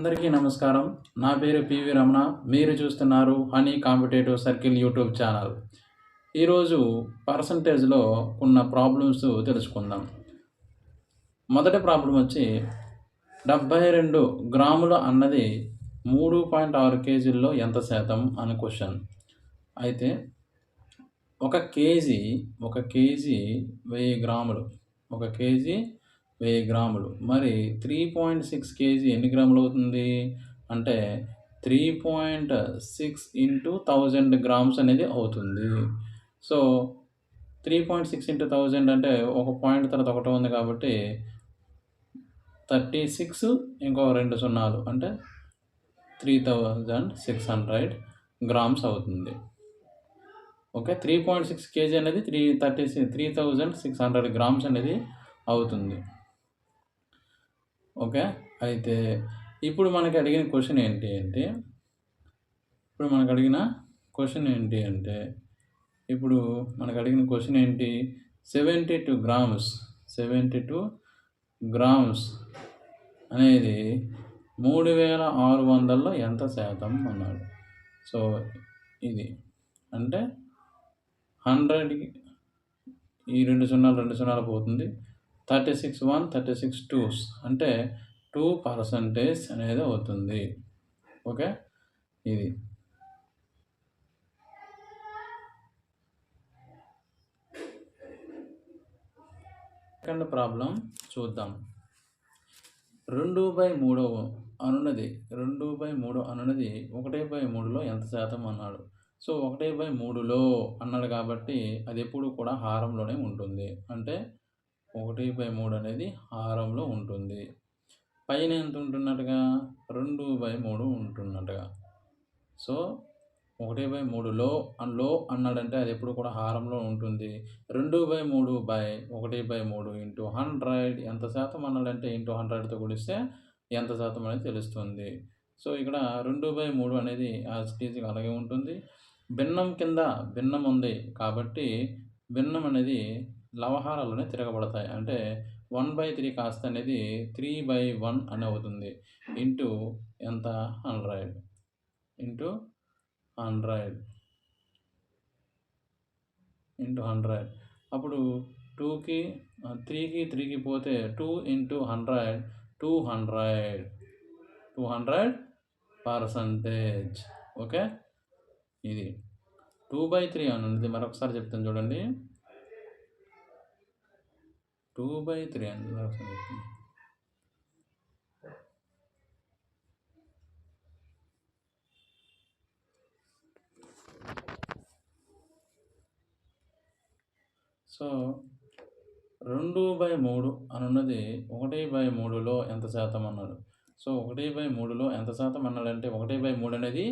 అందరికీ నమస్కారం. నా పేరు పివి రమణ. మీరు చూస్తున్నారు honey competitive circle YouTube channel. ఈరోజు పర్సంటేజ్‌లో ఉన్న ప్రాబ్లమ్స్ తెలుసుకుందాం. మొదటి ప్రాబ్లమ్ వచ్చి 72 గ్రాములు అన్నది 3.6 కేజీల్లో ఎంత శాతం అని క్వెషన్. అయితే ఒక కేజీ 1000 గ్రాములు. ఒక కేజీ 1000 గ్రాములు. మరి 3.6 కేజీ ఎన్ని గ్రాములు అవుతుంది? అంటే 3.6 ఇంటూ 1000 గ్రామ్స్ అనేది అవుతుంది. సో 3.6 ఇంటూ 1000 అంటే ఒక పాయింట్ తర్వాత ఒకటి ఉంది కాబట్టి 36 ఇంకో 2 సున్నాలు అంటే 3600 గ్రామ్స్ అవుతుంది. ఓకే. 3.6 కేజీ అనేది 3600 గ్రామ్స్ అనేది అవుతుంది. ఓకే. అయితే ఇప్పుడు మనకు అడిగిన క్వెషన్ ఏంటి అంటే ఇప్పుడు మనకు అడిగిన క్వెషన్ ఏంటి? 72 గ్రామ్స్ అనేది 3600లో ఎంత శాతం అన్నాడు. సో ఇది అంటే 100కి ఈ 2 సున్నాలు పోతుంది. 36 1 36 2s అంటే 2% అనేది అవుతుంది. ఓకే. ఇది సెకండ్ ప్రాబ్లం చూద్దాం. 2/3 అనున్నది 1/3లో ఎంత శాతం అన్నాడు. సో 1/3లో అన్నాడు కాబట్టి అది ఎప్పుడు కూడా హారంలోనే ఉంటుంది. అంటే 1/3 అనేది హారంలో ఉంటుంది. పైన ఎంత ఉంటున్నట్టుగా 2/3 ఉంటున్నట్టుగా. సో 1/3లో అన్నాడంటే అది ఎప్పుడు కూడా హారంలో ఉంటుంది. 2/3/1/3 ఇంటూ 100 ఎంత శాతం అన్నాడంటే ఇంటూ 100తో గుణిస్తే ఎంత శాతం అనేది తెలుస్తుంది. సో ఇక్కడ 2/3 అనేది యాజ్ ఇట్ ఈజ్‌గా అలాగే ఉంటుంది. భిన్నం ఉంది కాబట్టి భిన్నం అనేది లవహారాల్లోనే తిరగబడతాయి. అంటే 1/3 కాస్త అనేది 3/1 అని అవుతుంది. ఇంటూ ఎంత 100 ఇంటూ 100 అప్పుడు 3కి 3కి పోతే 2 ఇంటూ 100 200%. ఓకే. ఇది 2/3 అని ఉంది. మరొకసారి చెప్తాను చూడండి. 2/3 అని మరొకసారి చెప్తాను. సో 2/3 అనున్నది 1/3లో ఎంత శాతం అన్నాడు. సో 1/3లో ఎంత శాతం అన్నాడంటే 1/3 అనేది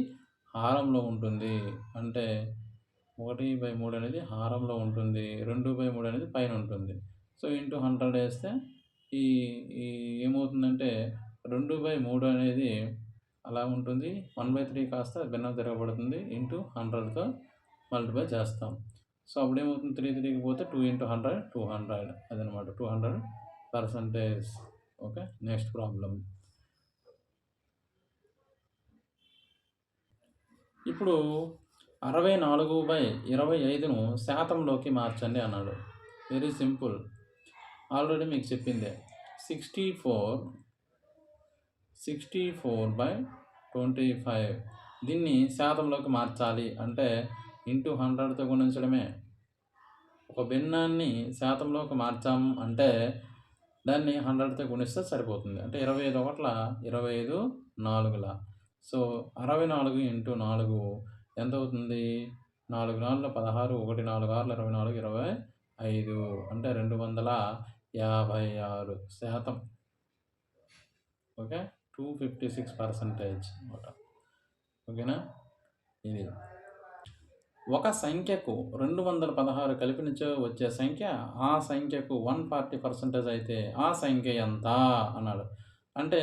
హారంలో ఉంటుంది. అంటే 1/3 అనేది హారంలో ఉంటుంది. 2/3 అనేది పైన ఉంటుంది. సో ఇంటూ 100 వేస్తే ఈ ఈ ఏమవుతుందంటే 2/3 అనేది అలా ఉంటుంది. 1/3 కాస్త భిన్నం తిరగబడుతుంది. ఇంటూ 100తో మల్టిప్లై చేస్తాం. సో అప్పుడేమవుతుంది 3 3కి పోతే 2 ఇంటూ 100 200 అదనమాట 200%. ఓకే. Next problem. ఇప్పుడు 64/25ను శాతంలోకి మార్చండి అన్నాడు. Very simple. ఆల్రెడీ మీకు చెప్పిందే. 64/25 దీన్ని శాతంలోకి మార్చాలి అంటే ఇంటూ 100తో గుణించడమే. ఒక భిన్నాన్ని శాతంలోకి మార్చాము అంటే దాన్ని 100తో గుణిస్తే సరిపోతుంది. అంటే 25 ఒకట్ల 25 నాలుగుల. సో 64 ఇంటూ 4 ఎంత అవుతుంది? 4 4 16 1 4 6 24 25 అంటే 256%. ఓకే. 256% అనమాట. ఓకేనా. ఇది ఒక సంఖ్యకు 216 కలిపినచో వచ్చే సంఖ్య ఆ సంఖ్యకు 140% అయితే ఆ సంఖ్య ఎంత అన్నాడు. అంటే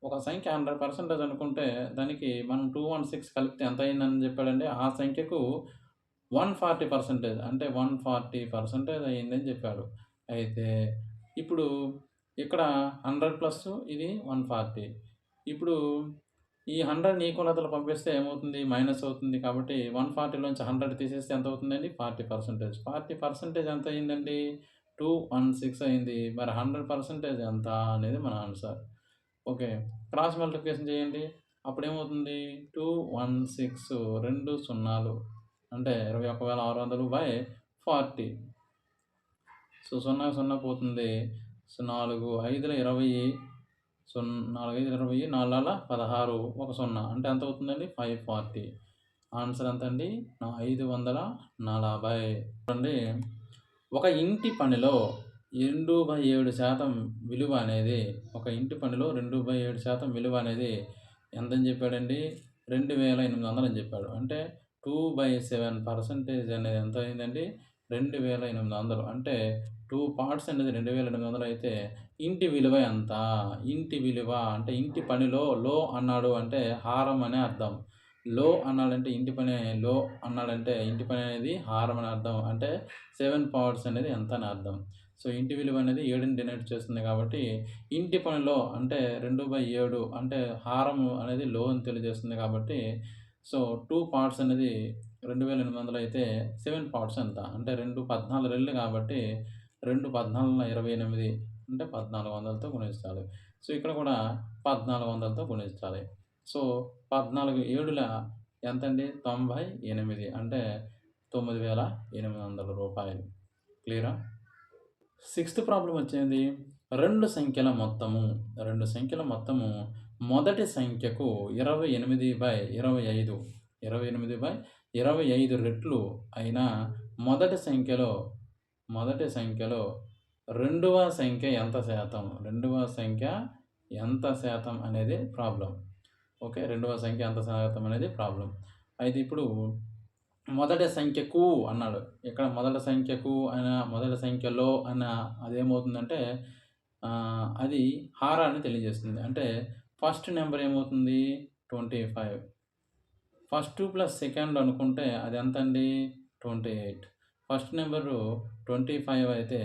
ఒక సంఖ్య 100% అనుకుంటే దానికి మనం 216 కలిపితే ఎంత అయిందని చెప్పాడంటే ఆ సంఖ్యకు 140% అంటే 140% అయిందని చెప్పాడు. అయితే ఇప్పుడు ఇక్కడ 100 ప్లస్ ఇది 140 ఇప్పుడు ఈ 100ని ఈక్వల్ పంపిస్తే ఏమవుతుంది? మైనస్ అవుతుంది. కాబట్టి 140లోంచి 100 తీసేస్తే ఎంత అవుతుందండి? 40%. 40% ఎంత అయిందండి? 216 అయింది. మరి 100% ఎంత అనేది మన ఆన్సర్. ఓకే. క్రాస్ మల్టిప్లికేషన్ చేయండి. అప్పుడేమవుతుంది? 216 రెండు సున్నాలు అంటే 21,600/40. సో, 0 0 పోతుంది. సో, 4 5ల 20 4 5ల 20 4 16 ఒక 0 అంటే ఎంత అవుతుందండి? 540. ఆన్సర్ ఎంతండి? 540. చూడండి, ఒక ఇంటి పనిలో 2/7% విలువ అనేది ఒక ఇంటి పనిలో 2/7% విలువ అనేది ఎంతని చెప్పాడండి? 2800 అని చెప్పాడు. అంటే 2/7% అనేది ఎంత అయిందండి? 2800. అంటే 2 పార్ట్స్ అనేది 2800 అయితే ఇంటి విలువ ఎంత? ఇంటి విలువ అంటే ఇంటి పనిలో లో అన్నాడు అంటే హారం అనే అర్థం. లో అన్నాడంటే ఇంటి పని లో అన్నాడంటే ఇంటి పని అనేది హారం అని అర్థం. అంటే 7 పార్ట్స్ అనేది ఎంత అని అర్థం. సో, ఇంటి విలువ అనేది 7ని డినోట్ చేస్తుంది కాబట్టి ఇంటి పనిలో అంటే 2/7 అంటే హారం అనేది లో అని తెలియజేస్తుంది కాబట్టి సో, 2 పార్ట్స్ అనేది 2800 అయితే 7 పార్ట్స్ ఎంత? అంటే 2 14 రెళ్ళు కాబట్టి 2 14 28 అంటే 1400తో గుణించాలి. సో, ఇక్కడ కూడా 1400తో గుణించాలి. సో, 14 ఏడుల ఎంతండి? 98 అంటే రూ. 9,800. క్లియరా? సిక్స్త్ ప్రాబ్లమ్ వచ్చేది 2 సంఖ్యల మొత్తము మొదటి సంఖ్యకు 28/25 రెట్లు అయిన మొదటి సంఖ్యలో రెండవ సంఖ్య ఎంత శాతం అనేది ప్రాబ్లమ్. ఓకే. రెండవ సంఖ్య ఎంత శాతం అనేది ప్రాబ్లమ్. అయితే ఇప్పుడు మొదటి సంఖ్యకు అన్నాడు. ఇక్కడ మొదటి సంఖ్యలో అదేమవుతుందంటే అది హారాన్ని తెలియజేస్తుంది. అంటే ఫస్ట్ నంబర్ ఏమవుతుంది? 25. ఫస్ట్ ప్లస్ సెకండ్ అనుకుంటే అది ఎంతండి? 28. ఫస్ట్ నంబరు 25 అయితే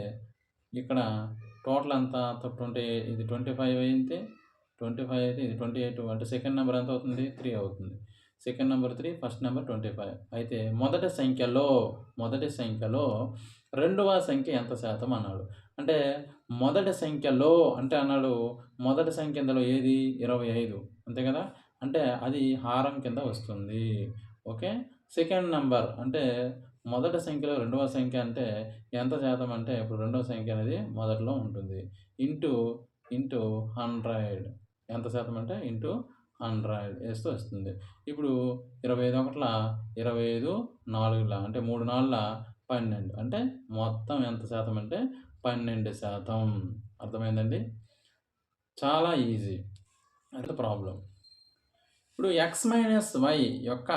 ఇక్కడ టోటల్ ఎంత? 25 అయితే 25 అయితే ఇది 28 అంటే సెకండ్ నంబర్ ఎంత అవుతుంది? 3 అవుతుంది. Second number 3, first number 25. అయితే మొదటి సంఖ్యలో రెండవ సంఖ్య ఎంత శాతం అన్నాడు. అంటే మొదటి సంఖ్యలో అంటే అన్నాడు మొదటి సంఖ్య ఇందులో ఏది? 25 అంతే కదా! అంటే అది హారం కింద వస్తుంది. ఓకే. సెకండ్ నంబర్ అంటే మొదటి సంఖ్యలో రెండవ సంఖ్య అంటే ఎంత శాతం అంటే ఇప్పుడు రెండవ సంఖ్య అనేది మొదట్లో ఉంటుంది. ఇంటూ 100 ఎంత శాతం అంటే ఇంటూ 100 ఏస్తే వస్తుంది. ఇప్పుడు 25 ఒకట్ల 25 నాలుగుల అంటే 3 నాలుల 12 అంటే మొత్తం ఎంత శాతం అంటే 12%. అర్థమైందండి? చాలా ఈజీ. అది ప్రాబ్లమ్. ఇప్పుడు x-y యొక్క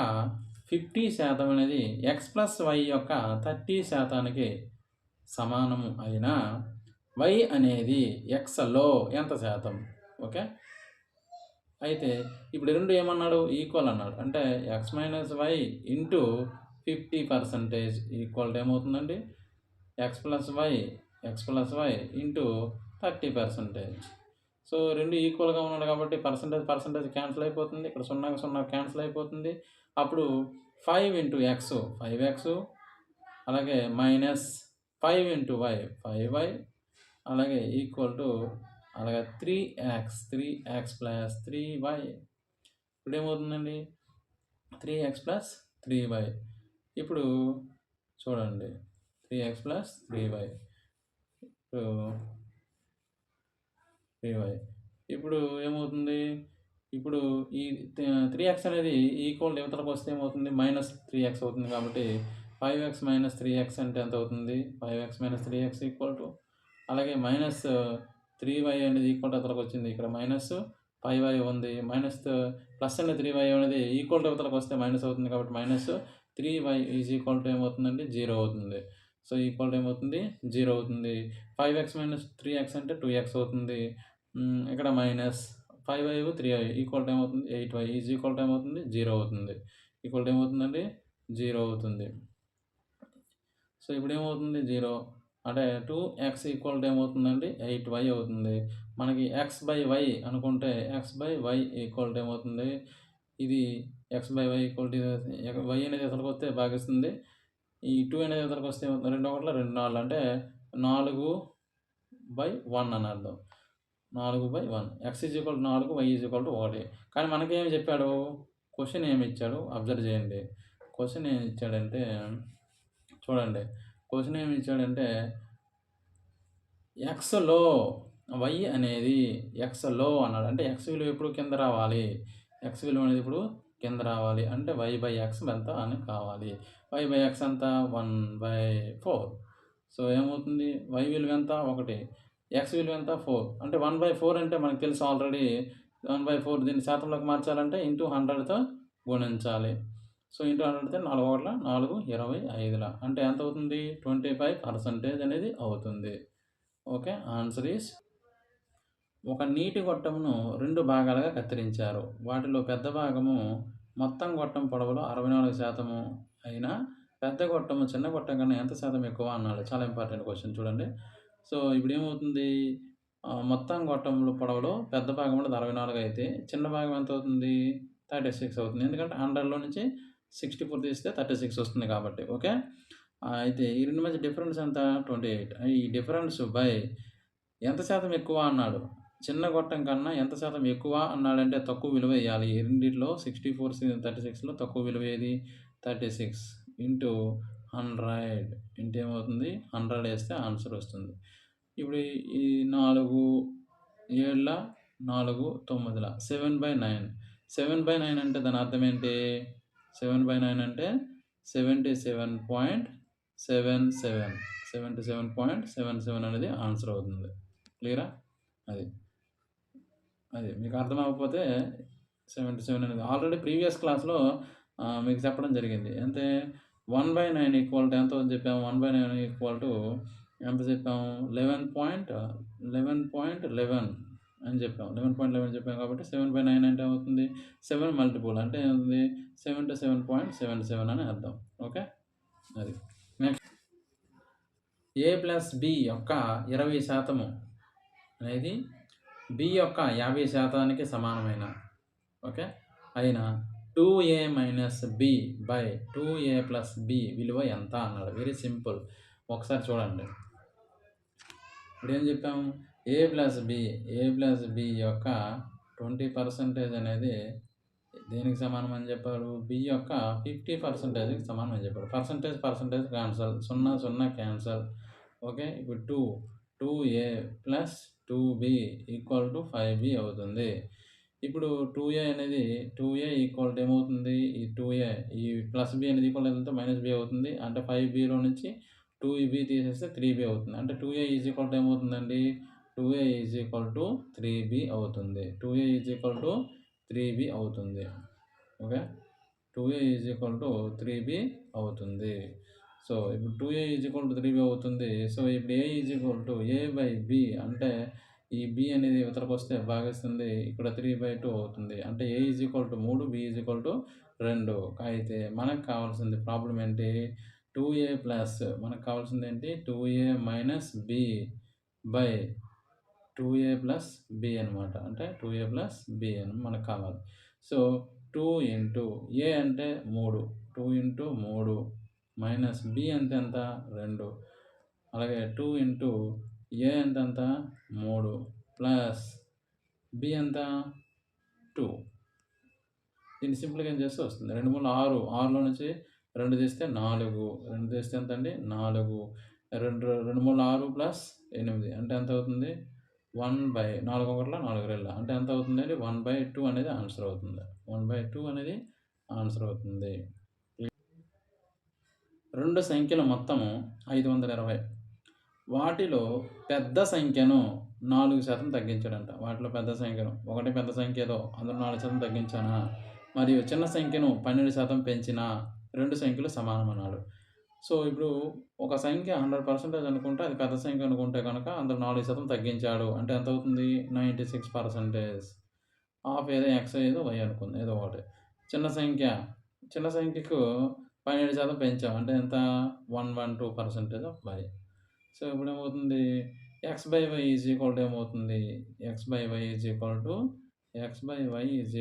50% అనేది x+y యొక్క 30%కి సమానము అయిన y అనేది xలో ఎంత శాతం? ఓకే. అయితే ఇప్పుడు రెండు ఏమన్నాడు? ఈక్వల్ అన్నాడు. అంటే x-y ఇంటూ 50% ఈక్వల్ టు ఏమవుతుందండి? x+y into 30%. సో, రెండు ఈక్వల్‌గా ఉన్నాడు కాబట్టి పర్సెంటేజ్ క్యాన్సిల్ అయిపోతుంది. ఇక్కడ 0కి 0 క్యాన్సిల్ అయిపోతుంది. అప్పుడు 5 ఇంటూ x 5x అలాగే మైనస్ 5 ఇంటూ y 5y అలాగే ఈక్వల్ టు అలాగే 3x plus 3y. ఇప్పుడేమవుతుందండి? 3x plus 3y. ఇప్పుడు చూడండి 3x ప్లస్ 3y. ఇప్పుడు 3y. ఇప్పుడు ఏమవుతుంది? ఇప్పుడు ఈ 3x అనేది ఈక్వల్ యువతలకు వస్తే ఏమవుతుంది? మైనస్ 3x అవుతుంది కాబట్టి 5x మైనస్ 3x అంటే ఎంత అవుతుంది? 5x minus 3x equal to అలాగే మైనస్ 3y అనేది ఈక్వల్ టు అవతలకు వచ్చింది. ఇక్కడ మైనస్ 5y ఉంది. మైనస్ ప్లస్ అండ్ 3y అనేది ఈక్వల్ టు అవతలకు వస్తే మైనస్ అవుతుంది కాబట్టి minus 3y is equal to ఏమవుతుందండి? 0 అవుతుంది. సో, ఈక్వల్ టు ఏమవుతుంది? 0 అవుతుంది. 5x మైనస్ 3x అంటే 2x అవుతుంది. ఇక్కడ minus 5y 3y equal to ఏమవుతుంది? 8y ఈజ్ ఈక్వల్ టు ఏమవుతుంది? 0 అవుతుంది. ఈక్వల్ టు ఏమవుతుందండి? 0 అవుతుంది. సో, ఇప్పుడు ఏమవుతుంది? 0. అంటే 2x ఈక్వల్ ఏమవుతుందండి 8y అవుతుంది. మనకి x/y అనుకుంటే x/y ఈక్వల్ ఏమవుతుంది, ఇది x/y ఈక్వల్ టు y అనేది ఇవతలకొస్తే భాగిస్తుంది. ఈ 2 అనేది ఇవతలకొస్తే ఏమవుతుంది, 2 ఒకట్ల 2 నాలుగు అంటే 4/1 అని అర్థం. 4/1 x is equal to 4, y is equal to 1. కానీ మనకేమి చెప్పాడు, క్వెషన్ ఏమి ఇచ్చాడు అబ్జర్వ్ చేయండి. క్వెషన్ ఏమి ఇచ్చాడంటే చూడండి, క్వెషన్ ఏమి ఇచ్చాడంటే ఎక్స్‌లో y అనేది ఎక్స్‌లో అన్నాడు. అంటే x విలువ ఎప్పుడు కింద రావాలి, x విలువ అనేది ఇప్పుడు కింద రావాలి. అంటే y/x ఎంత అని కావాలి. y/x ఎంత 1/4. సో ఏమవుతుంది, y విలువ ఎంత 1, x విలువ ఎంత 4. అంటే 1/4 అంటే మనకు తెలుసు ఆల్రెడీ 1/4 దీన్ని శాతంలోకి మార్చాలంటే ఇంటూ 100తో గుణించాలి. సో ఇంటూ 100తో 4 ఒకట్ల 4, 25 అంటే ఎంత అవుతుంది 25% అనేది అవుతుంది. ఓకే, ఆన్సర్ ఈస్ ఒక నీటి గొట్టమును 2 భాగాలుగా కత్తిరించారు. వాటిలో పెద్ద భాగము మొత్తం గొట్టం పొడవులో 64% అయినా పెద్ద గొట్టము చిన్న గొట్టం కన్నా ఎంత శాతం ఎక్కువ అన్నాడు. చాలా ఇంపార్టెంట్ క్వెషన్ చూడండి. సో ఇప్పుడు ఏమవుతుంది, మొత్తం గొట్టంలో పొడవులో పెద్ద భాగం అనేది 64 అయితే చిన్న భాగం ఎంత అవుతుంది 36 అవుతుంది. ఎందుకంటే 100లో నుంచి 64 తీస్తే 36 వస్తుంది కాబట్టి. ఓకే, అయితే ఈ రెండు మధ్య డిఫరెన్స్ ఎంత 28. ఈ డిఫరెన్స్ బై ఎంత శాతం ఎక్కువ అన్నాడు. చిన్న గొట్టం కన్నా ఎంత శాతం ఎక్కువ అన్నాడంటే తక్కువ విలువ వేయాలి. ఈ రెండిట్లో 64, 36లో తక్కువ విలువ ఏది 36 ఇంటూ 100 ఇంటూ ఏమవుతుంది 100 వేస్తే ఆన్సర్ వస్తుంది. ఇప్పుడు ఈ 4 7 4 9 7/9. 7/9 అంటే దాని అర్థం ఏంటి, 7/9 అంటే 77.77 77.77 అనేది ఆన్సర్ అవుతుంది. క్లియరా? అది మీకు అర్థం అవ్వకపోతే 77 అనేది ఆల్రెడీ ప్రీవియస్ క్లాస్‌లో మీకు చెప్పడం జరిగింది. అంటే 1/9 ఈక్వల్ టు ఎంత అని చెప్పాము, 1/9 ఈక్వల్ టు ఎంత చెప్పాము 11.11 అని చెప్పాము. 11.11 చెప్పాము కాబట్టి 7/9 అంటే ఏమవుతుంది 7 మల్టిపుల్ అంటే ఏమవుతుంది 77.77 అని అర్థం. ఓకే, అది నెక్స్ట్ a+b యొక్క 20% అనేది b యొక్క 50%కి సమానమైన ఓకే అయిన 2a - b/2a+b విలువ ఎంత అన్నాడు. వెరీ సింపుల్, ఒకసారి చూడండి. ఇప్పుడు ఏం చెప్పాము a+b యొక్క 20% అనేది దేనికి సమానం అని చెప్పారు, b యొక్క 50%కి సమానం అని చెప్పారు. Percentage cancel, 0 0 cancel. ఓకే, ఇప్పుడు 2a + 2b = 5b అవుతుంది. ఇప్పుడు 2a అనేది 2a ఈక్వల్ ఏమవుతుంది, ఈ 2a ఈ ప్లస్ b అనేది ఈక్వల్ ఎంత -b అవుతుంది. అంటే 5bలో నుంచి 2b తీసేస్తే 3b అవుతుంది. అంటే 2a ఈక్వల్ ఏమవుతుందండి 2a 3b అవుతుంది. 2a 3b అవుతుంది. ఓకే, 2a 3b అవుతుంది. సో ఇప్పుడు 2a 3b అవుతుంది. సో ఇప్పుడు a/b అంటే ఈ b అనేది ఇవతలకు వస్తే భాగిస్తుంది. ఇక్కడ 3/2 అవుతుంది. అంటే a 3, b 2. అయితే మనకు కావాల్సింది ప్రాబ్లం ఏంటి 2a ప్లస్ మనకు కావాల్సింది ఏంటి 2a - b/2a+b అనమాట. అంటే 2a+b అని మనకు కావాలి. సో 2 ఇంటూ a అంటే 3, 2 ఇంటూ 3 మైనస్ b అంటే ఎంత 2, అలాగే 2 ఇంటూ a అంటే ఎంత 3 ప్లస్ b ఎంత 2. దీన్ని సింప్లిఫై చేస్తే వస్తుంది. 2 3 6, 6లో నుంచి 2 తీస్తే 4, 2 తీస్తే ఎంత అండి 4, 2 2 3 6 ప్లస్ 8 అంటే ఎంత అవుతుంది 1/4 ఒకట్ల 4 రెళ్ళ అంటే ఎంత అవుతుందండి 1/2 అనేది ఆన్సర్ అవుతుంది. 1/2 అనేది ఆన్సర్ అవుతుంది. 2 సంఖ్యల మొత్తము 520. వాటిలో పెద్ద సంఖ్యను 4% తగ్గించాడంట. వాటిలో పెద్ద సంఖ్యను ఒకటి పెద్ద సంఖ్య ఏదో అందులో 4% తగ్గించానా, మరియు చిన్న సంఖ్యను 12% పెంచినా 2 సంఖ్యలు సమానం అన్నాడు. సో ఇప్పుడు ఒక సంఖ్య 100% అనుకుంటే అది పెద్ద సంఖ్య అనుకుంటే కనుక అందులో 4% తగ్గించాడు అంటే ఎంత అవుతుంది 96%. హాఫ్ ఏదో ఎక్స్ ఏదో వై అనుకుంది ఏదో ఒకటి. చిన్న సంఖ్యకు 12% పెంచాం అంటే ఎంత 112% ఆఫ్ వై. సో ఇప్పుడు ఏమవుతుంది x by y is equal to ఏమవుతుంది x by y is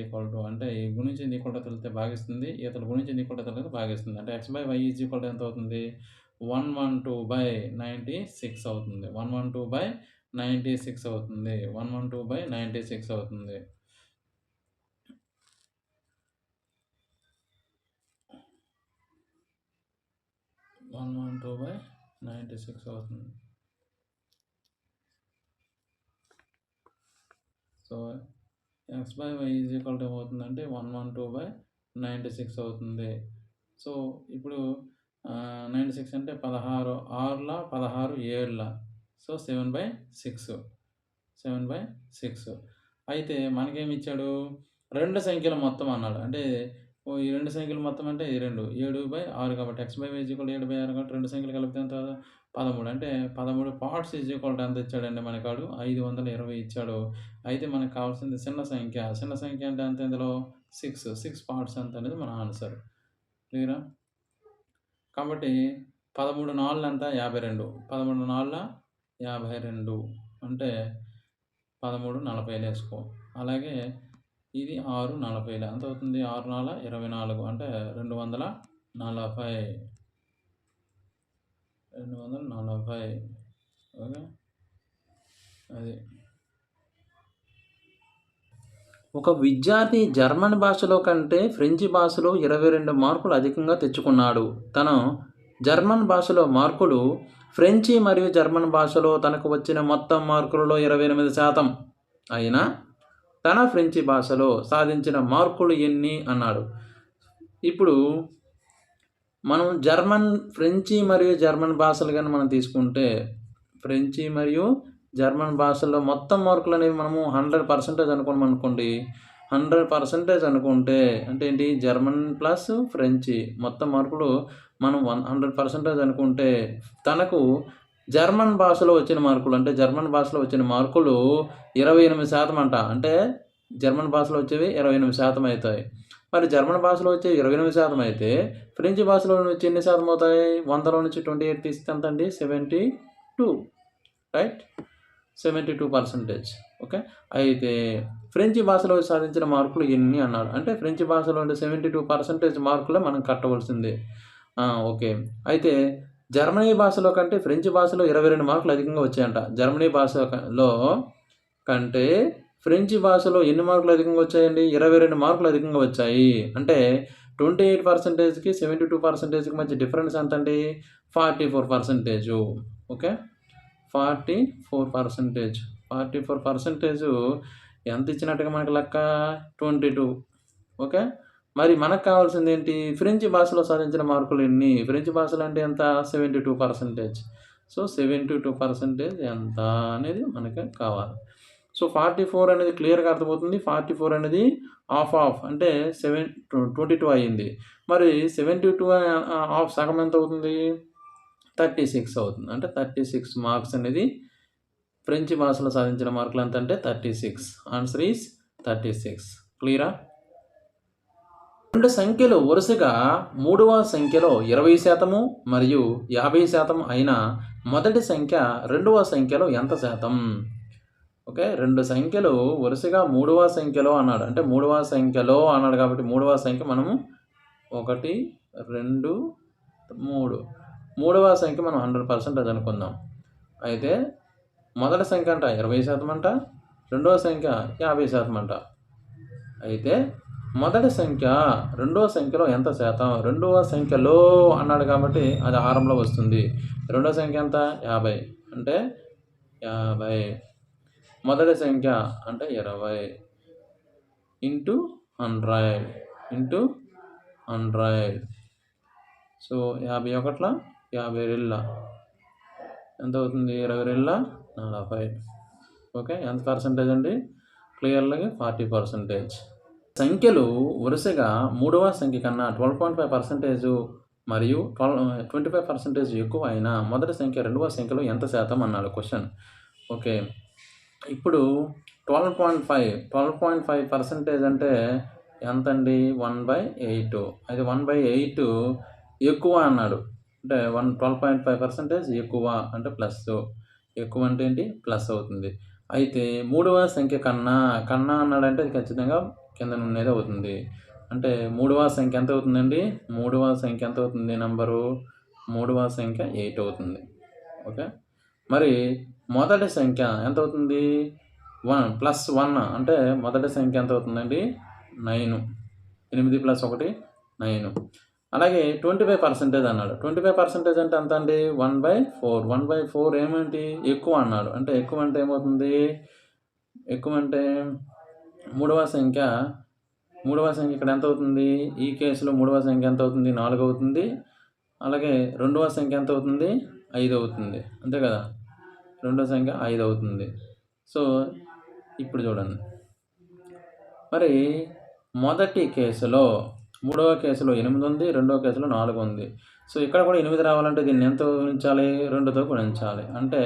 equal to అంటే ఈ గుణించింది ఈక్వల్ టు తెలితే భాగిస్తుంది, ఇతరులు గుణించింది ఈక్వల్ టు తెలితే భాగిస్తుంది. అంటే x by y is equal to ఎంత అవుతుంది 112/96 అవుతుంది. 112/96 అవుతుంది. 112/96 అవుతుంది. అవుతుంది. So x by y is equal to ఏమవుతుందంటే 112/96 అవుతుంది. సో ఇప్పుడు 96 అంటే 16 6ల 16 7ల సో 7/6 అయితే మనకేమి ఇచ్చాడు 2 సంఖ్యల మొత్తం అన్నాడు. అంటే ఈ 2 సంఖ్యల మొత్తం అంటే ఈ 2 7/6 కాబట్టి x by y is equal to 7/6 కాబట్టి 2 సంఖ్యలు కలిపితే ఎంత 13 అంటే 13 పార్ట్స్ ఈజ్ ఈక్వల్ టు ఎంత ఇచ్చాడండి మనకాడు 520 ఇచ్చాడు. అయితే మనకు కావాల్సింది చిన్న సంఖ్య అంటే ఎంత ఇందులో 6 పార్ట్స్ ఎంత అనేది మన ఆన్సర్. క్లియరా? కాబట్టి 13 4 ఎంత 52 13 4 52 అంటే 1340 వేసుకో. అలాగే ఇది 640 ఎంత అవుతుంది 6 4 24 అంటే 240 ఓకే అది. ఒక విద్యార్థి జర్మన్ భాషలో కంటే ఫ్రెంచి భాషలో 22 మార్కులు అధికంగా తెచ్చుకున్నాడు. తను జర్మన్ భాషలో మార్కులు ఫ్రెంచి మరియు జర్మన్ భాషలో తనకు వచ్చిన మొత్తం మార్కులలో 28% అయినా తన ఫ్రెంచి భాషలో సాధించిన మార్కులు ఎన్ని అన్నాడు. ఇప్పుడు మనం ఫ్రెంచి మరియు జర్మన్ భాషలు కానీ మనం తీసుకుంటే ఫ్రెంచి మరియు జర్మన్ భాషల్లో మొత్తం మార్కులు అనేవి మనము 100% అనుకోండి. 100% అనుకుంటే అంటే ఏంటి జర్మన్ ప్లస్ ఫ్రెంచి మొత్తం మార్కులు మనం 100% అనుకుంటే తనకు జర్మన్ భాషలో వచ్చిన మార్కులు అంటే జర్మన్ భాషలో వచ్చిన మార్కులు 28% అంట. అంటే జర్మన్ భాషలో వచ్చేవి 28% అవుతాయి. మరి జర్మన్ భాషలో వచ్చే 28% అయితే ఫ్రెంచి భాషలో వచ్చి ఎన్ని శాతం అవుతాయి 100లో నుంచి 28 తీస్తే ఎంత అండి 72 రైట్ 72%. ఓకే అయితే ఫ్రెంచి భాషలో సాధించిన మార్కులు ఎన్ని అన్నాడు. అంటే ఫ్రెంచి భాషలో ఉండే 72% మార్కులే మనం కట్టవలసిందే. ఓకే అయితే జర్మనీ భాషలో కంటే ఫ్రెంచి భాషలో 22 మార్కులు అధికంగా వచ్చాయంట. జర్మనీ భాషలో కంటే ఫ్రెంచి భాషలో ఎన్ని మార్కులు అధికంగా వచ్చాయండి 22 మార్కులు అధికంగా వచ్చాయి. అంటే 28%కి 72%కి మధ్య డిఫరెన్స్ ఎంత అండి 44%. ఓకే 44% ఎంత ఇచ్చినట్టుగా మనకు లెక్క 22. ఓకే మరి మనకు కావాల్సింది ఏంటి ఫ్రెంచి భాషలో సాధించిన మార్కులు ఎన్ని ఫ్రెంచి భాషలో అంటే ఎంత 72%. సో 72% ఎంత అనేది మనకి కావాలి. సో 44 అనేది క్లియర్గా అర్థమవుతుంది. 44 అనేది హాఫ్ అంటే 22 అయ్యింది. మరి 72 హాఫ్ సగం ఎంత అవుతుంది 36 అవుతుంది. అంటే 36 మార్క్స్ అనేది ఫ్రెంచి భాషలో సాధించిన మార్కులు ఎంత అంటే 36. Answer is 36. క్లియరా? 2 సంఖ్యలు వరుసగా 3వ సంఖ్యలో 20% మరియు 50% అయినా మొదటి సంఖ్య 2వ సంఖ్యలో ఎంత శాతం? ఓకే 2 సంఖ్యలు వరుసగా 3వ సంఖ్యలో అన్నాడు. అంటే 3వ సంఖ్యలో అన్నాడు కాబట్టి 3వ సంఖ్య మనము 1 2 3 3వ సంఖ్య మనం 100% అనుకుందాం. అయితే మొదటి సంఖ్య అంట 20% అంట 2వ సంఖ్య 50% అంట. అయితే మొదటి సంఖ్య 2వ సంఖ్యలో ఎంత శాతం 2వ సంఖ్యలో అన్నాడు కాబట్టి అది హారంలో వస్తుంది. 2వ సంఖ్య ఎంత 50 అంటే 50 మొదటి సంఖ్య అంటే 20 ఇంటూ 100 సో 51 50 ఎంత అవుతుంది 20 40. ఓకే ఎంత పర్సెంటేజ్ అండి క్లియర్గా 40%. సంఖ్యలు వరుసగా 3వ సంఖ్య కన్నా 12.5% మరియు 25% ఎక్కువ అయినా మొదటి సంఖ్య 2వ సంఖ్యలో ఎంత శాతం అన్నాడు క్వశ్చన్. ఓకే ఇప్పుడు 12.5% అంటే ఎంత అండి 1/8. అది 1/8 ఎక్కువ అన్నాడు. అంటే 12.5% ఎక్కువ అంటే ప్లస్. ఎక్కువ అంటే ఏంటి? ప్లస్ అవుతుంది. అయితే మూడవ సంఖ్య కన్నా, కన్నా అన్నాడంటే అది ఖచ్చితంగా కిందనున్నదే అవుతుంది. అంటే మూడవ సంఖ్య ఎంత అవుతుందండి? మూడవ సంఖ్య ఎంత అవుతుంది నంబరు? మూడవ సంఖ్య 8 అవుతుంది. ఓకే. మరి మొదటి సంఖ్య ఎంత అవుతుంది? 1+1 అంటే మొదటి సంఖ్య ఎంత అవుతుందండి? 9. 8 + 1 9. అలాగే 25% అన్నాడు. 25% అంటే ఎంత అండి? 1/4. 1/4 ఏమేంటి? ఎక్కువ అన్నాడు. అంటే ఎక్కువ అంటే ఏమవుతుంది? ఎక్కువ అంటే మూడవ సంఖ్య ఇక్కడ ఎంత అవుతుంది? ఈ కేసులో మూడవ సంఖ్య ఎంత అవుతుంది? 4 అవుతుంది. అలాగే రెండవ సంఖ్య ఎంత అవుతుంది? 5 అవుతుంది. అంతే కదా! రెండవ సంఖ్య 5 అవుతుంది. సో, ఇప్పుడు చూడండి. మరి మొదటి కేసులో, మూడవ కేసులో 8 ఉంది. రెండవ కేసులో 4 ఉంది. సో, ఇక్కడ కూడా 8 రావాలంటే దీన్ని ఎంతో గుణించాలి? 2తో గుణించాలి. అంటే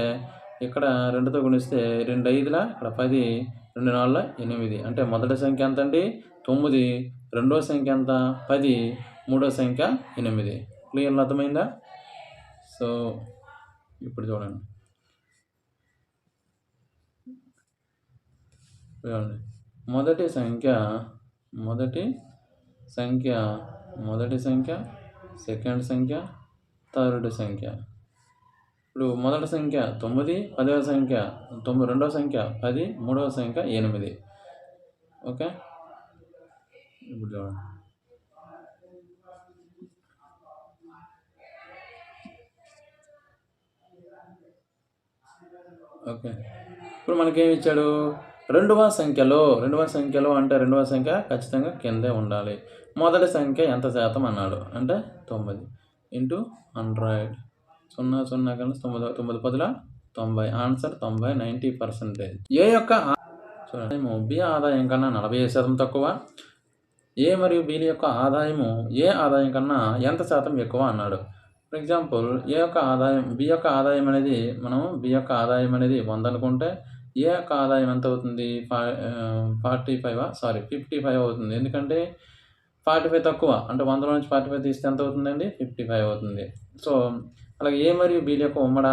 ఇక్కడ 2తో గుణిస్తే 2 5ల ఇక్కడ 10, 2 4ల 8. అంటే మొదటి సంఖ్య ఎంతండి? 9. రెండవ సంఖ్య ఎంత? 10. మూడో సంఖ్య 8. క్లియర్‌గా అర్థమైందా? సో, ఇప్పుడు చూడండి. మొదటి సంఖ్య, సెకండ్ సంఖ్య, థర్డ్ సంఖ్య. ఇప్పుడు మొదటి సంఖ్య 9, పదవ సంఖ్య రెండవ సంఖ్య 10, మూడవ సంఖ్య 8. ఓకే. ఇప్పుడు చూడండి. ఓకే. ఇప్పుడు మనకేమి ఇచ్చాడు? రెండవ సంఖ్యలో అంటే రెండవ సంఖ్య ఖచ్చితంగా కిందే ఉండాలి. మొదటి సంఖ్య ఎంత శాతం అన్నాడు? అంటే 9 × 100. 0 0 కలిసి 9 9 10ల 90. ఆన్సర్ 90 90%. ఏ యొక్క ఆదాయము బి ఆదాయం కన్నా 45% తక్కువ. ఏ మరియు బిల యొక్క ఆదాయము ఏ ఆదాయం కన్నా ఎంత శాతం ఎక్కువ అన్నాడు. ఫర్ ఎగ్జాంపుల్ బి యొక్క ఆదాయం అనేది మనం బి యొక్క ఆదాయం అనేది 100 అనుకుంటే ఏ యొక్క ఆదాయం ఎంత అవుతుంది? 55 అవుతుంది. ఎందుకంటే 45 తక్కువ. అంటే 100లో నుంచి 45 తీస్తే ఎంత అవుతుందండి? 55 అవుతుంది. సో, అలాగే ఏ మరియు బిల యొక్క ఉమ్మడి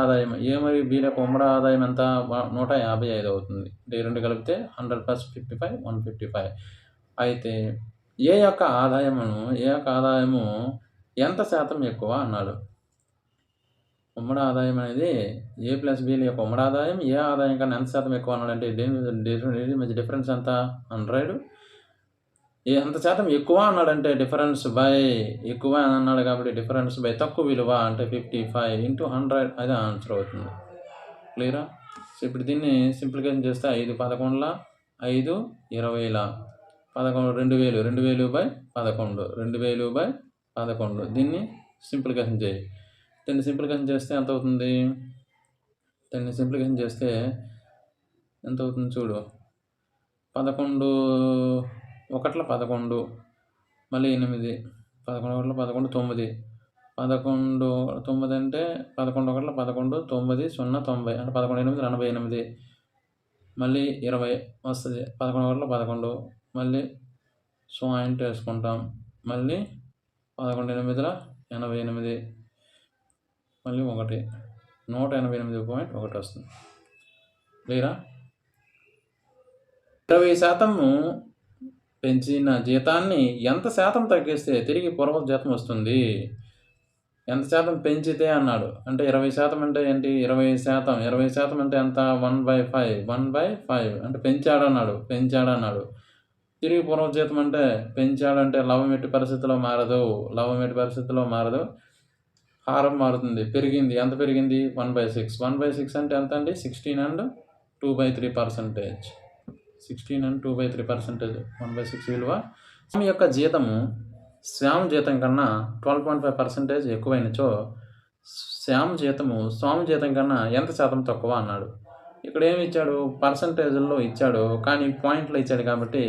ఆదాయం ఎంత? 155 అవుతుంది. అంటే 2 కలిపితే 100 + 55 155. అయితే ఏ యొక్క ఆదాయము ఎంత శాతం ఎక్కువ అన్నాడు. ఉమ్మడి ఆదాయం అనేది ఏ ప్లస్ బిల యొక్క ఉమ్మడి ఆదాయం ఏ ఆదాయం కన్నా ఎంత శాతం ఎక్కువ అన్నాడంటే దేని మధ్య డిఫరెన్స్ ఎంత? 100. ఎంత శాతం ఎక్కువ అన్నాడంటే డిఫరెన్స్ బై ఎక్కువ అని అన్నాడు కాబట్టి డిఫరెన్స్ బై తక్కువ విలువ అంటే 55 × 100 అది ఆన్సర్ అవుతుంది. క్లియరా? సో, ఇప్పుడు దీన్ని సింప్లిఫికేషన్ చేస్తే 5 11ల 5 20ల 11 2000 2000/11 2000/11 దీన్ని సింప్లిఫికేషన్ చేయి. దీన్ని సింప్లిఫికేషన్ చేస్తే ఎంత అవుతుంది? ఎంత అవుతుంది చూడు. 11 1ల 11 మళ్ళీ 8 11 1ల 11 9 11 9 అంటే 11 1ల 11 9 0 90 అంటే 11 8 48 మళ్ళీ 20 వస్తుంది. 11 1ల 11 మళ్ళీ పాయింట్ వేసుకుంటాం. మళ్ళీ 11 8ల 88 మళ్ళీ 1 188.1 వస్తుంది. క్లియరా? 20% పెంచిన జీతాన్ని ఎంత శాతం తగ్గిస్తే తిరిగి పూర్వపు జీతం వస్తుంది? ఎంత శాతం పెంచితే అన్నాడు. అంటే 20% అంటే ఏంటి? 20% అంటే ఎంత? 1/5 అంటే పెంచాడన్నాడు. తిరిగి పూర్వపు జీతం అంటే పెంచాడంటే లవం ఎట్టి పరిస్థితిలో మారదు. హారం మారుతుంది. పెరిగింది. ఎంత పెరిగింది? 1/6. 1/6 అంటే ఎంత అండి? 16 and 2/3%. 16 and 2/3%. 1/6 విలువ. స్వామి యొక్క జీతము శ్యామ్ జీతం కన్నా 12.5% ఎక్కువైనచో శ్యామ్ జీతము స్వామి జీతం కన్నా ఎంత శాతం తక్కువ అన్నాడు. ఇక్కడ ఏమి ఇచ్చాడు? పర్సంటేజ్‌ల్లో ఇచ్చాడు. కానీ పాయింట్లు ఇచ్చాడు కాబట్టి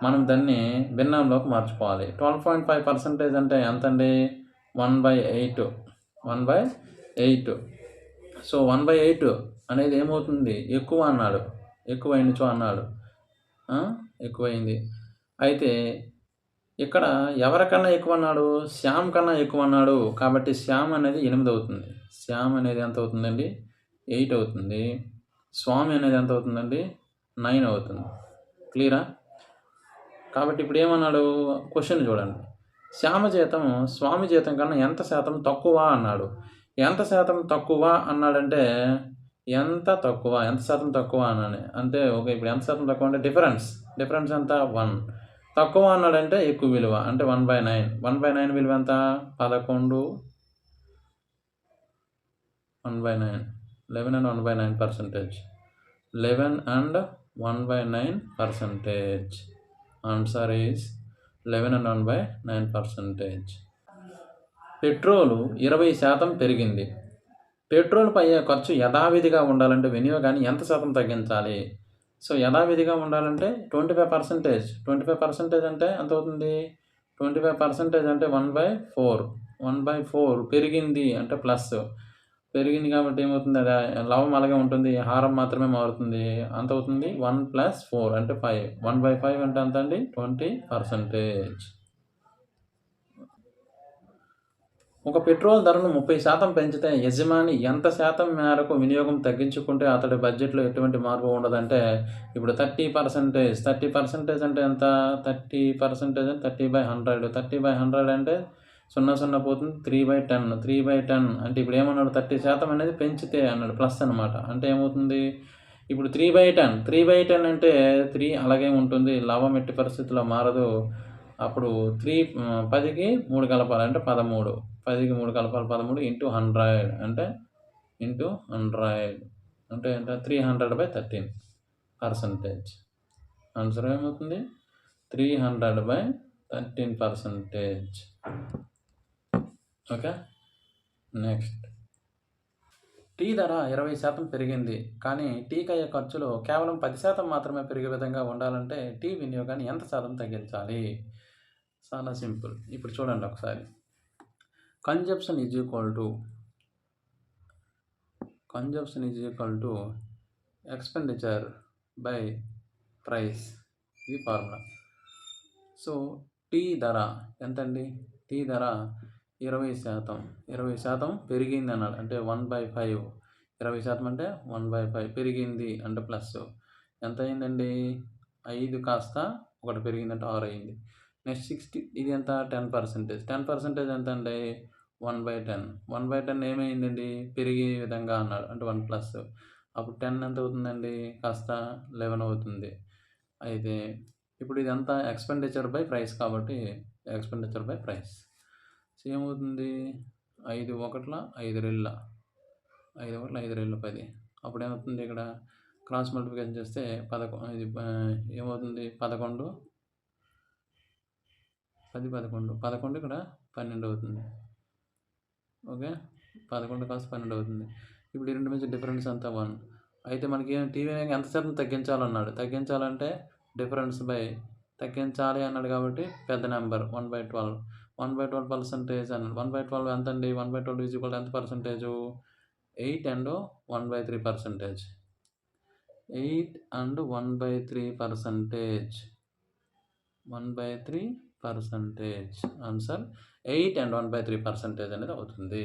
మనం దాన్ని భిన్నంలోకి మార్చుకోవాలి. 12.5% అంటే ఎంతండి? 1/8. 1/8. సో, 1/8 అనేది ఏమవుతుంది? ఎక్కువ అన్నాడు. ఎక్కువైనచో అన్నాడు. ఎక్కువైంది. అయితే ఇక్కడ ఎవరికన్నా ఎక్కువన్నాడు? శ్యామ్ కన్నా ఎక్కువన్నాడు. కాబట్టి శ్యామ్ అనేది 8 అవుతుంది. శ్యామ్ అనేది ఎంత అవుతుందండి? 8 అవుతుంది. స్వామి అనేది ఎంత అవుతుందండి? 9 అవుతుంది. క్లియరా? కాబట్టి ఇప్పుడేమన్నాడు? క్వెషన్ చూడండి. శ్యామ జీతం స్వామి జీతం కన్నా ఎంత శాతం తక్కువ అన్నాడు. ఎంత శాతం తక్కువ అన్నాడంటే ఎంత తక్కువ? ఎంత శాతం తక్కువ అనాలి. అంటే ఓకే. ఇప్పుడు ఎంత శాతం తక్కువ అంటే డిఫరెన్స్. డిఫరెన్స్ ఎంత? 1. తక్కువ అన్నాడంటే ఎక్కువ విలువ. అంటే 1/9. 1/9 విలువ ఎంత? 11. 1/9. 11 and 1/9%. 11 and 1/9%. Answer is 11 and 1/9%. Petrol 20% పెరిగింది. పెట్రోల్‌పై అయ్యే ఖర్చు యథావిధిగా ఉండాలంటే వినియోగాన్ని ఎంత శాతం తగ్గించాలి? సో, యథావిధిగా ఉండాలంటే 25%. 25% అంటే ఎంతవుతుంది? 25% అంటే 1/4. 1/4 పెరిగింది అంటే ప్లస్. పెరిగింది కాబట్టి ఏమవుతుంది? అది లవం అలాగే ఉంటుంది. హారం మాత్రమే మారుతుంది. ఎంతవుతుంది? 1 + 4 అంటే 5. 1/5 అంటే ఎంతండి? 20%. ఒక పెట్రోల్ ధరను 30% పెంచితే యజమాని ఎంత శాతం మేరకు వినియోగం తగ్గించుకుంటే అతడి బడ్జెట్‌లో ఎటువంటి మార్పు ఉండదంటే, ఇప్పుడు 30%. 30% అంటే ఎంత? 30% అంటే 30/100. 30/100 అంటే 0 పోతుంది. 3/10. 3/10 అంటే ఇప్పుడేమన్నాడు? 30% అనేది పెంచితే అన్నాడు. ప్లస్ అనమాట. అంటే ఏమవుతుంది? ఇప్పుడు 3/10. 3/10 అంటే 3 అలాగే ఉంటుంది. లవం ఎట్టి పరిస్థితిలో మారదు. అప్పుడు 10కి 3 కలపాలి. అంటే 13. 10కి 3 కలపాలి. 13 ఇంటూ 100 అంటే ఇంటూ 100 అంటే ఎంత? 300/13%. ఆన్సర్ ఏమవుతుంది? 300/13%. ఓకే. నెక్స్ట్. టీ ధర 20% పెరిగింది. కానీ టీకయ్యే ఖర్చులో కేవలం 10% మాత్రమే పెరిగే విధంగా ఉండాలంటే టీ వినియోగాన్ని ఎంత శాతం తగ్గించాలి? చాలా సింపుల్. ఇప్పుడు చూడండి ఒకసారి. Consumption is equal to expenditure by price. ఇది ఫార్ములా. సో, టీ ధర ఎంతండి? టీ ధర 20%. 20% పెరిగిందన్నాడు. అంటే 1/5. 20% అంటే 1/5 పెరిగింది అంటే ప్లస్. ఎంతయిందండి? 5 కాస్త 1 పెరిగిందంటే 6 అయింది. నెక్స్ట్ 60 ఇది ఎంత? 10%. 10% ఎంతండి? 1/10. 1/10 ఏమైందండి? పెరిగే విధంగా అన్నాడు. అంటే 1 ప్లస్. అప్పుడు 10 ఎంతవుతుందండి? కాస్త 11 అవుతుంది. అయితే ఇప్పుడు ఇదంతా ఎక్స్‌పెండిచర్ బై ప్రైస్ కాబట్టి ఎక్స్‌పెండిచర్ బై ప్రైస్. సో, ఏమవుతుంది? 5 ఒకట్ల 5 రెళ్ళ 5 ఒకట్ల 5 రెళ్ళు 10. అప్పుడేమవుతుంది ఇక్కడ క్రాస్ మల్టిప్లికేషన్ చేస్తే ఇది ఏమవుతుంది? 11 10, 11. 11 ఇక్కడ 12 అవుతుంది. ఓకే. 11 కాస్త 12 అవుతుంది. ఇప్పుడు ఈ రెండు మధ్య డిఫరెన్స్ ఎంత? 1. అయితే మనకి టీ వినియోగం ఎంత శాతం తగ్గించాలన్నాడు. తగ్గించాలంటే డిఫరెన్స్ బై తగ్గించాలి అన్నాడు కాబట్టి పెద్ద నెంబర్ 1/12. 1/12% అన్నాడు. 1/12 ఎంతండి? 1/12 ఈజ్ ఈక్వల్ టు ఎంత percentage? 8 and 1/3%. 8 and 1/3%. 1/3%. Answer 8 and 1/3% అనేది అవుతుంది.